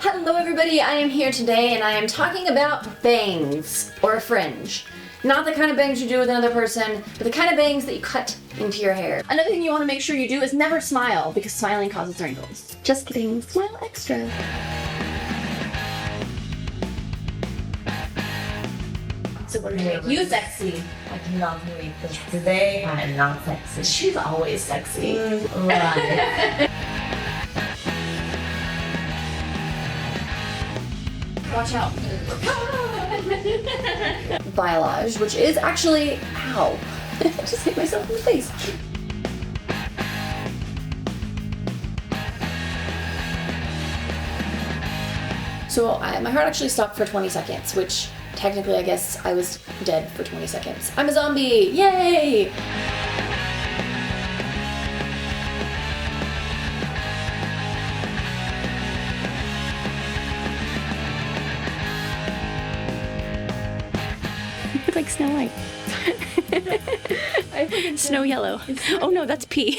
Hello everybody, I am here today and I am talking about bangs, or a fringe. Not the kind of bangs you do with another person, but the kind of bangs that you cut into your hair. Another thing you want to make sure you do is never smile, because smiling causes wrinkles. Just kidding, smile extra. So what are you doing? You sexy. I cannot believe this. Today I am not sexy. She's always sexy. Right. Watch out. Biolage, which is actually, ow. I just hit myself in the face. So my heart actually stopped for 20 seconds, which technically I guess I was dead for 20 seconds. I'm a zombie, yay! Like Snow White. Snow yellow. Oh no, that's pee.